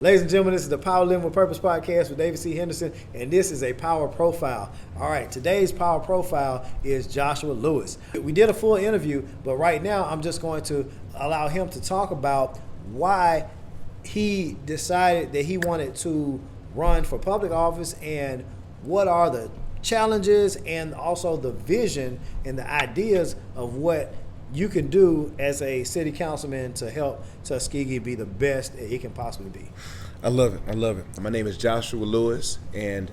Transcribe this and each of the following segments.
Ladies and gentlemen, this is the Power Living with Purpose podcast with David C. Henderson, and this is a Power Profile. All right, today's Power Profile is Joshua Lewis. We did a full interview, but right now I'm just going to allow him to talk about why he decided that he wanted to run for public office and what are the challenges and also the vision and the ideas of what you can do as a city councilman to help Tuskegee be the best that it can possibly be. I love it. I love it. My name is Joshua Lewis, and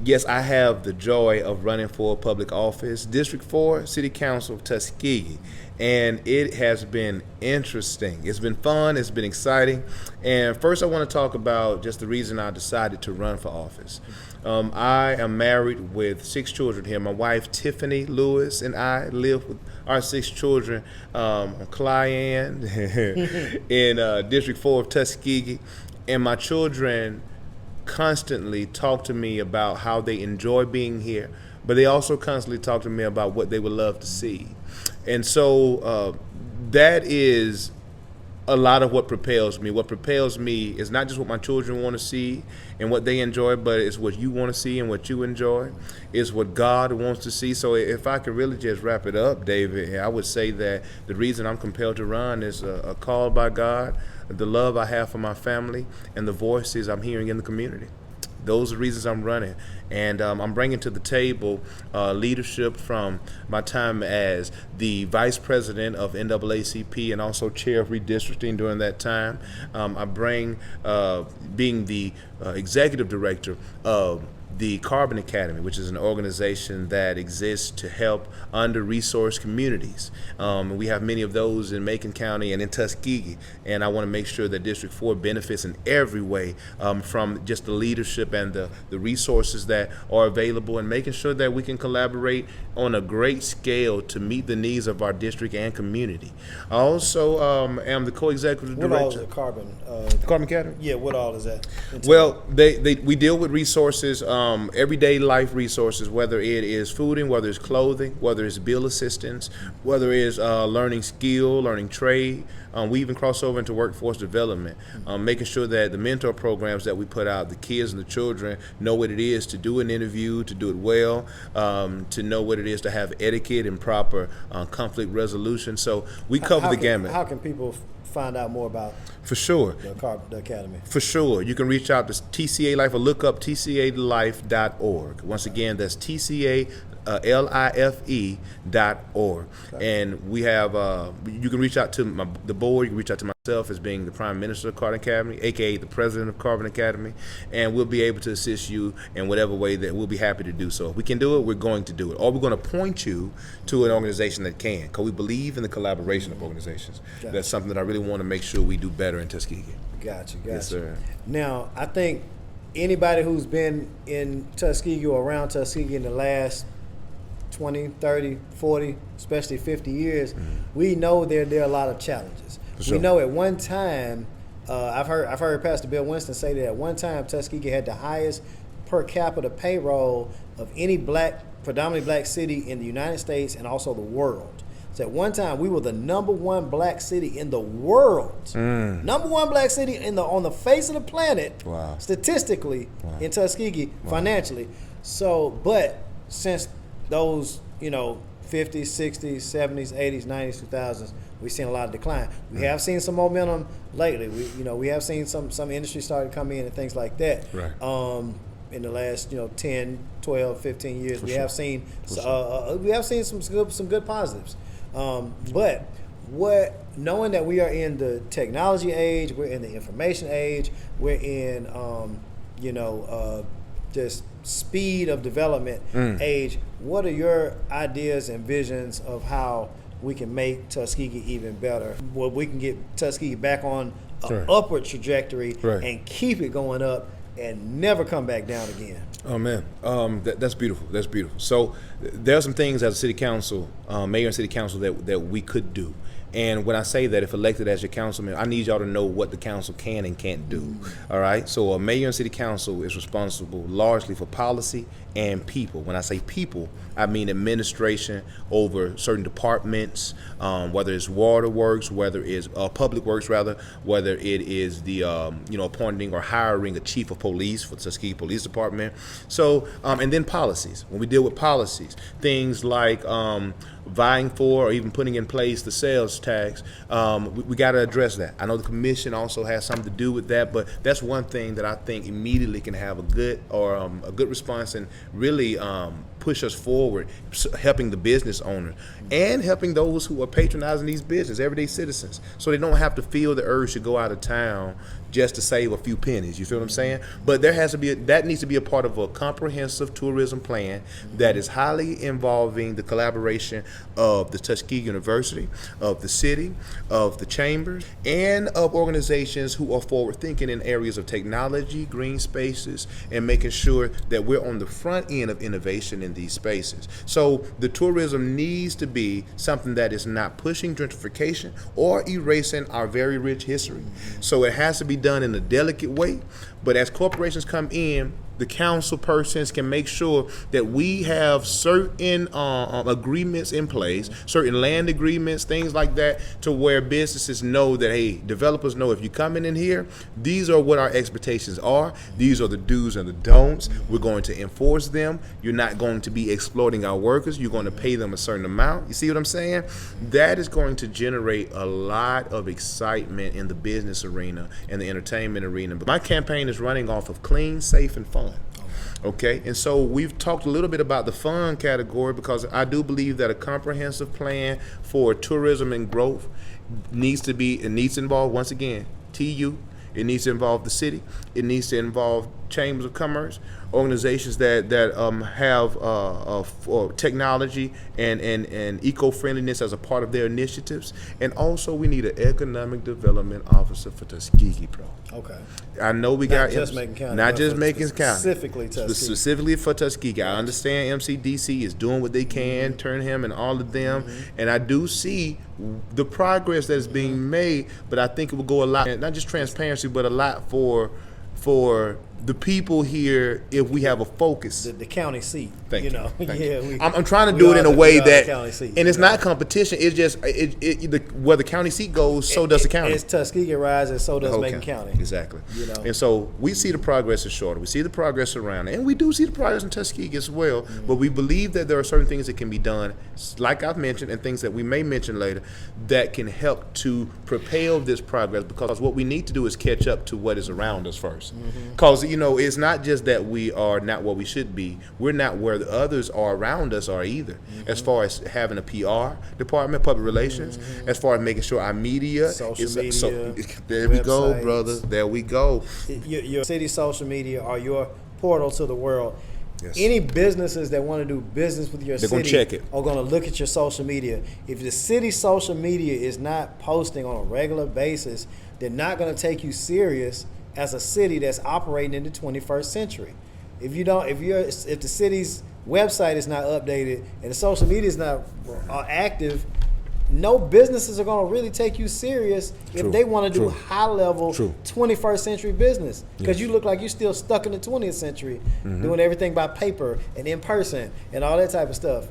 yes, I have the joy of running for public office, District 4, City Council of Tuskegee, and it has been interesting. It's been fun. It's been exciting. And first, I want to talk about just the reason I decided to run for office. I am married with 6 children here. My wife, Tiffany Lewis, and I live with our 6 children on Clayenne in District 4 of Tuskegee. And my children constantly talk to me about how they enjoy being here, but they also constantly talk to me about what they would love to see. And so that is a lot of what propels me. What propels me is not just what my children want to see and what they enjoy, but it's what you want to see and what you enjoy. It's what God wants to see. So if I could really just wrap it up, David, I would say that the reason I'm compelled to run is a call by God, the love I have for my family, and the voices I'm hearing in the community. Those are the reasons I'm running. And I'm bringing to the table leadership from my time as the vice president of NAACP and also chair of redistricting during that time. I bring being the executive director of the Carbon Academy, which is an organization that exists to help under-resourced communities. We have many of those in Macon County and in Tuskegee, and I want to make sure that District 4 benefits in every way from just the leadership and the resources that are available, and making sure that we can collaborate on a great scale to meet the needs of our district and community. I also am the co-executive director. What all is the Carbon Academy? Yeah, what all is that? Well, we deal with resources, everyday life resources, whether it is fooding, whether it's clothing, whether it's bill assistance, whether it's learning skill, learning trade. We even cross over into workforce development, making sure that the mentor programs that we put out, the kids and the children know what it is to do an interview, to do it well, to know what it is to have etiquette and proper conflict resolution. So we cover the gamut. How can people find out more about For sure. the Academy? For sure. You can reach out to TCA Life or look up tcalife.org. Once again, that's TCALIFE.org. Okay. And we have, you can reach out to the board, you can reach out to myself as being the Prime Minister of Carbon Academy, aka the President of Carbon Academy, and we'll be able to assist you in whatever way that we'll be happy to do so. If we can do it, we're going to do it. Or we're going to point you to an organization that can, because we believe in the collaboration of organizations. Gotcha. That's something that I really want to make sure we do better in Tuskegee. Gotcha. Yes, sir. Now, I think anybody who's been in Tuskegee or around Tuskegee in the last 20, 30, 40, especially 50 years, we know there are a lot of challenges. Sure. We know at one time, I've heard Pastor Bill Winston say that at one time Tuskegee had the highest per capita payroll of any predominantly black city in the United States and also the world. So at one time we were the #1 black city in the world, #1 black city on the face of the planet, wow. Statistically, wow. In Tuskegee, wow. Financially. So, but since those 50s, 60s, 70s, 80s, 90s, 2000s, we've seen a lot of decline. We have seen some momentum lately. We have seen some industry starting to come in and things like that. Right. In the last 10, 12, 15 years, For we sure. have seen For sure. we have seen some good positives. But knowing that we are in the technology age, we're in the information age, we're in just speed of development age, what are your ideas and visions of how we can make Tuskegee even better? Well, we can get Tuskegee back on an upward trajectory, right, and keep it going up and never come back down again. Oh man, that's beautiful. That's beautiful. So there are some things as a city council, mayor and city council that we could do. And when I say that, if elected as your councilman, I need y'all to know what the council can and can't do. All right. So a mayor and city council is responsible largely for policy and people. When I say people, I mean administration over certain departments, whether it's waterworks, whether it's public works, rather, whether it is the appointing or hiring a chief of police for the Tuskegee Police Department. So and then policies. When we deal with policies, things like vying for or even putting in place the sales tax, we got to address that. I know the commission also has something to do with that, but that's one thing that I think immediately can have a good response and really push us forward, helping the business owner and helping those who are patronizing these businesses, everyday citizens, so they don't have to feel the urge to go out of town just to save a few pennies. You feel what I'm saying? But that needs to be a part of a comprehensive tourism plan that is highly involving the collaboration of the Tuskegee University, of the city, of the chambers, and of organizations who are forward thinking in areas of technology, green spaces, and making sure that we're on the front end of innovation in these spaces. So the tourism needs to be something that is not pushing gentrification or erasing our very rich history. So it has to be done in a delicate way, but as corporations come in, the council persons can make sure that we have certain agreements in place, certain land agreements, things like that, to where businesses know that, hey, developers know if you're coming in here, these are what our expectations are. These are the do's and the don'ts. We're going to enforce them. You're not going to be exploiting our workers. You're going to pay them a certain amount. You see what I'm saying? That is going to generate a lot of excitement in the business arena and the entertainment arena. But my campaign is running off of clean, safe, and fun. Okay, and so we've talked a little bit about the fun category because I do believe that a comprehensive plan for tourism and growth needs to involve, once again, TU. It needs to involve the city. It needs to involve chambers of commerce, organizations that have technology and eco-friendliness as a part of their initiatives. And also, we need an economic development officer for Tuskegee, bro. Okay. I know we Not got just Macon County, not but just for Macon County, specifically for Tuskegee. I understand MCDC is doing what they can, Turnham and all of them, and I do see the progress that is being made. But I think it will go a lot, not just transparency, but a lot for the people here if we have a focus. The county seat. Thank you. Thank you. I'm trying to do it in a way that, seat, and it's not competition. It's just where the county seat goes, so does the county. It's Tuskegee Rise, and so does Macon County. Exactly. And so we see the progress in Shorter. We see the progress around it, and we do see the progress in Tuskegee as well. But we believe that there are certain things that can be done, like I've mentioned, and things that we may mention later, that can help to propel this progress. Because what we need to do is catch up to what is around us first. Because it's not just that we are not what we should be. We're not where the others are around us are either. As far as having a PR department, public relations, as far as making sure our media social is media, there we go, websites. brother. There we go. Your city social media are your portal to the world. Yes. Any businesses that want to do business with your They're city gonna check it. are going to look at your social media. If the city's social media is not posting on a regular basis, they're not going to take you serious as a city that's operating in the 21st century. If the city's website is not updated and the social media is not active, no businesses are going to really take you serious if they want to do high-level 21st century business. Because you look like you're still stuck in the 20th century, doing everything by paper and in person and all that type of stuff.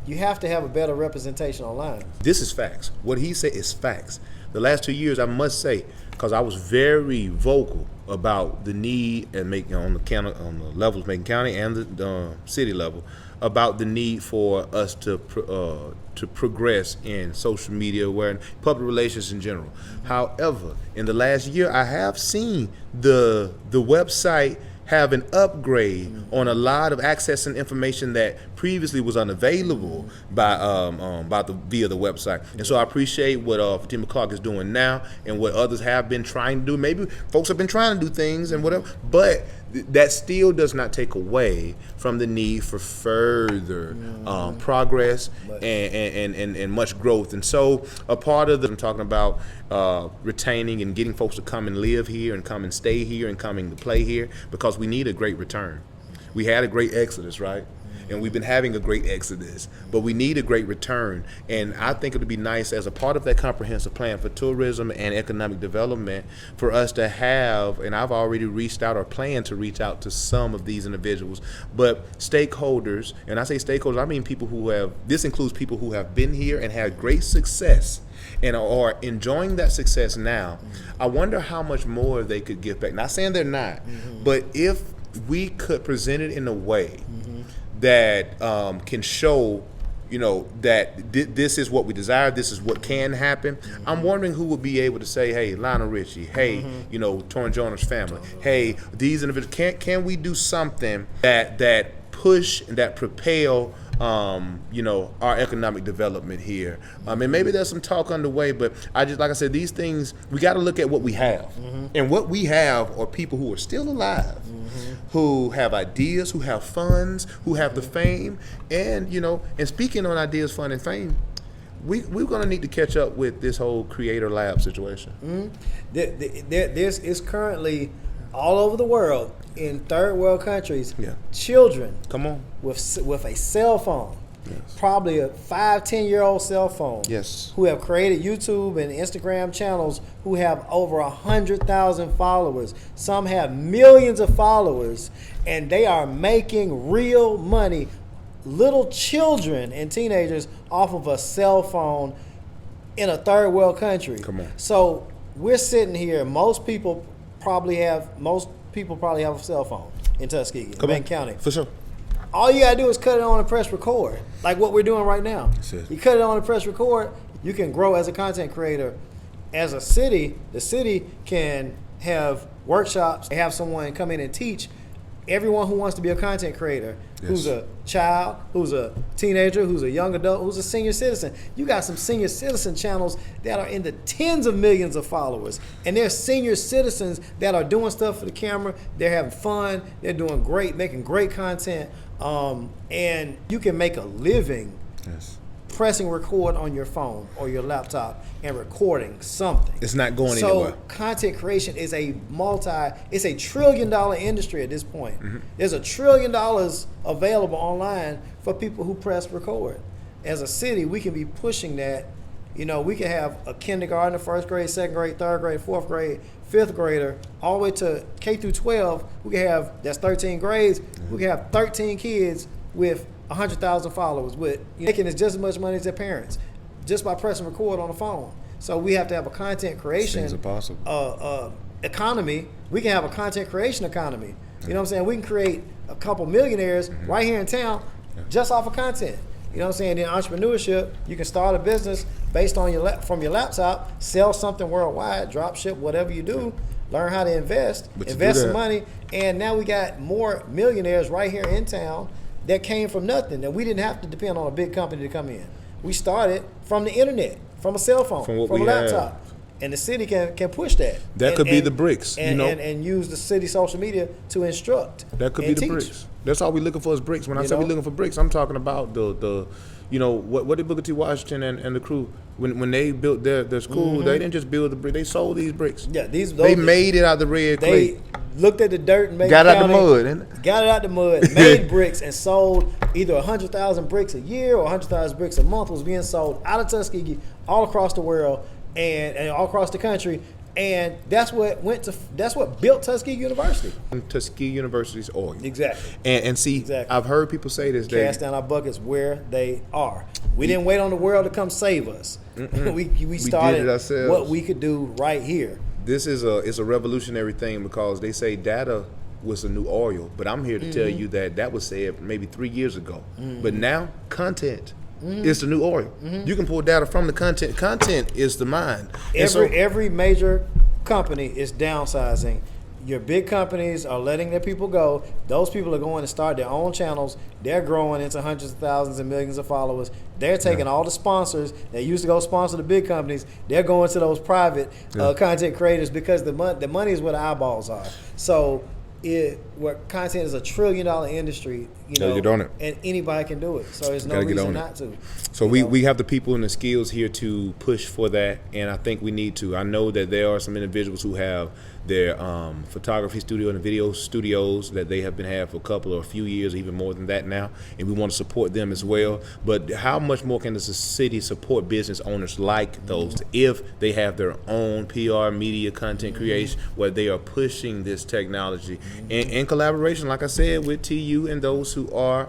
You have to have a better representation online. This is facts. What he said is facts. The last 2 years, I must say, because I was very vocal about the need and on the levels Macon County and the city level about the need for us to progress in social media and public relations in general. However, in the last year, I have seen the website have an upgrade on a lot of accessing information that previously was unavailable via the website. And so I appreciate what Fatima Clark is doing now and what others have been trying to do. Maybe folks have been trying to do things and whatever, but that still does not take away from the need for further progress and much growth. And so a part of I'm talking about retaining and getting folks to come and live here and come and stay here and coming to play here, because we need a great return. We had a great exodus, right? and we've been having a great exodus, but we need a great return. And I think it would be nice as a part of that comprehensive plan for tourism and economic development for us to have, and I've already reached out or plan to reach out to some of these individuals, but stakeholders, and I say stakeholders, I mean people who have, this includes people who have been here and had great success and are enjoying that success now. I wonder how much more they could give back. Not saying they're not, but if we could present it in a way that can show, you know, that this is what we desire, this is what can happen. I'm wondering who would be able to say, hey, Lionel Richie, hey, you know, Torrin Joyner's family, hey, these individuals, can we do something that push and that propel you know, our economic development here. And maybe there's some talk underway, but I just, like I said, these things, we got to look at what we have. And what we have are people who are still alive, who have ideas, who have funds, who have the fame. And, you know, and speaking on ideas, fun, and fame, we're going to need to catch up with this whole Creator Lab situation. This is currently all over the world, in third world countries, children with a cell phone, probably a 5-10-year-old cell phone, who have created YouTube and Instagram channels, who have over 100,000 followers. Some have millions of followers, and they are making real money, little children and teenagers, off of a cell phone in a third world country. So we're sitting here, most people probably have a cell phone in Tuskegee, Benton County. For sure. All you gotta do is cut it on and press record, like what we're doing right now. You cut it on and press record, you can grow as a content creator. As a city, the city can have workshops, have someone come in and teach everyone who wants to be a content creator, who's a child, who's a teenager, who's a young adult, who's a senior citizen. You got some senior citizen channels that are in the tens of millions of followers. And there's senior citizens that are doing stuff for the camera. They're having fun. They're doing great, making great content. And you can make a living pressing record on your phone or your laptop and recording something. It's not going anywhere. So content creation is it's a $1 trillion industry at this point. There's $1 trillion available online for people who press record. As a city, we can be pushing that. You know, we can have a kindergarten, first grade, second grade, third grade, fourth grade, fifth grader, all the way to K through 12. We can have, that's 13 grades. We can have 13 kids with 100,000 followers with making just as much money as their parents, just by pressing record on the phone. So we have to have a content creation economy. We can have a content creation economy. You know what I'm saying? We can create a couple millionaires right here in town just off of content. You know what I'm saying? In entrepreneurship, you can start a business based on from your laptop, sell something worldwide, drop ship, whatever you do, learn how to invest some money, and now we got more millionaires right here in town that came from nothing, that we didn't have to depend on a big company to come in. We started from the internet, from a cell phone, from a laptop. And the city can push that. That could be the bricks, and use the city social media to instruct. That could be the bricks. That's all we're looking for is bricks. When I say we're looking for bricks, I'm talking about the you know, what did Booker T. Washington and the crew, when they built their school, they didn't just build the brick, they sold these bricks. They made it out of the red clay. They looked at the dirt and got it out the mud. Got it out the mud, made bricks, and sold either 100,000 bricks a year or 100,000 bricks a month was being sold out of Tuskegee all across the world and all across the country. And that's what built Tuskegee University. Tuskegee University's oil. Exactly. And see, I've heard people say this. Cast down our buckets where they are. We didn't wait on the world to come save us. We started did it ourselves. What we could do right here. This is a revolutionary thing because they say data was a new oil, but I'm here to tell you that was said maybe 3 years ago. But now content is the new oil. You can pull data from the content. Content is the mind. Every major company is downsizing. Your big companies are letting their people go. Those people are going to start their own channels. They're growing into hundreds of thousands and millions of followers. They're taking all the sponsors that used to go sponsor the big companies. They're going to those private content creators because the money is where the eyeballs are. So What content is $1 trillion industry, Gotta get on it. and anybody can do it. So there's no Gotta get reason on it. not to. So we have the people and the skills here to push for that, and I think we need to. I know that there are some individuals who have their photography studio and video studios that they have been had for a couple or a few years, even more than that now, and we want to support them as well. But how much more can the city support business owners like those if they have their own PR, media, content creation, where they are pushing this technology in collaboration, like I said, with TU and those who are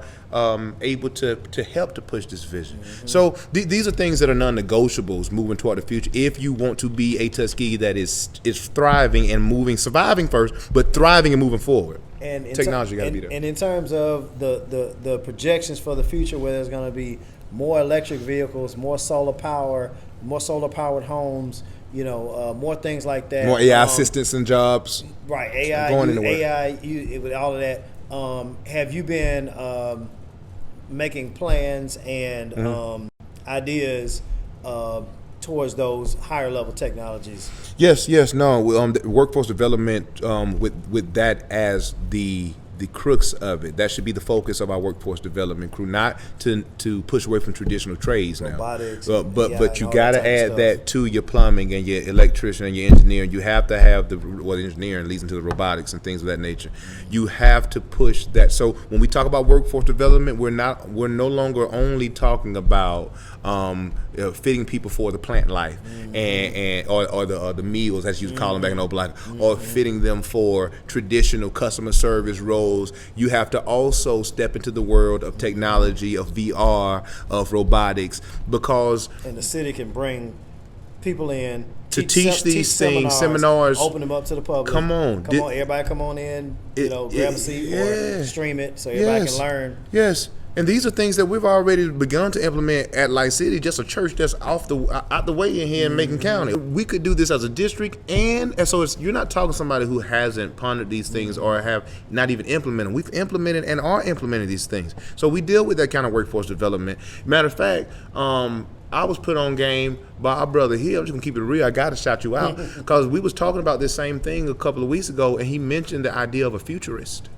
able to help to push this vision. So these are things that are non-negotiables moving toward the future. If you want to be a Tuskegee that is thriving and moving, surviving first, but thriving and moving forward, And technology got to be there. And in terms of the projections for the future, where there's going to be more electric vehicles, more solar powered homes, more things like that. More AI assistants and jobs. Right, AI, with all of that. Have you been making plans and ideas towards those higher level technologies? Yes, no. The workforce development with that as the crux of it. That should be the focus of our workforce development crew, not to push away from traditional trades now. Robotics, but you got to add stuff. that to your plumbing and your electrician and your engineering. You have to have the engineering leads into the robotics and things of that nature. You have to push that. So when we talk about workforce development, we're no longer only talking about fitting people for the plant life or the meals, as you call them back in old block, or fitting them for traditional customer service roles. You have to also step into the world of technology, of VR, of robotics, because and the city can bring people in to teach these things, seminars, open them up to the public. Come on, everybody come on in, grab a seat or stream it so everybody can learn. Yes. And these are things that we've already begun to implement at Light City, just a church that's out the way in here in Macon County. We could do this as a district, and so you're not talking to somebody who hasn't pondered these things or have not even implemented. We've implemented and are implementing these things. So we deal with that kind of workforce development. Matter of fact, I was put on game by our brother here. I'm just gonna keep it real. I gotta shout you out because we was talking about this same thing a couple of weeks ago, and he mentioned the idea of a futurist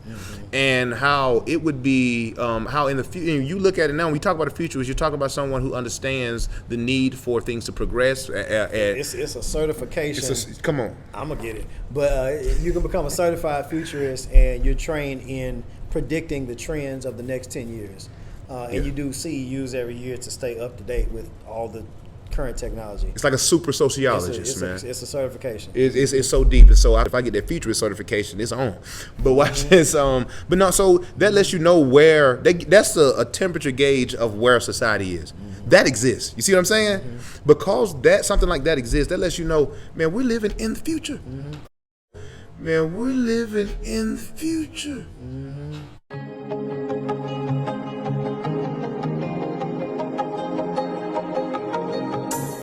and how it would be, how in the future, you look at it now, when we talk about a futurist, you're talking about someone who understands the need for things to progress. It's a certification. Come on. I'm gonna get it. But you can become a certified futurist, and you're trained in predicting the trends of the next 10 years. And you do CEUs every year to stay up to date with all the current technology. It's like a super sociologist, man. It's a certification. It's so deep, and so if I get that futurist certification, it's on. But watch this. But no, so that lets you know where that's a temperature gauge of where society is. That exists. You see what I'm saying? Because something like that exists, that lets you know, man, we're living in the future. Man, we're living in the future.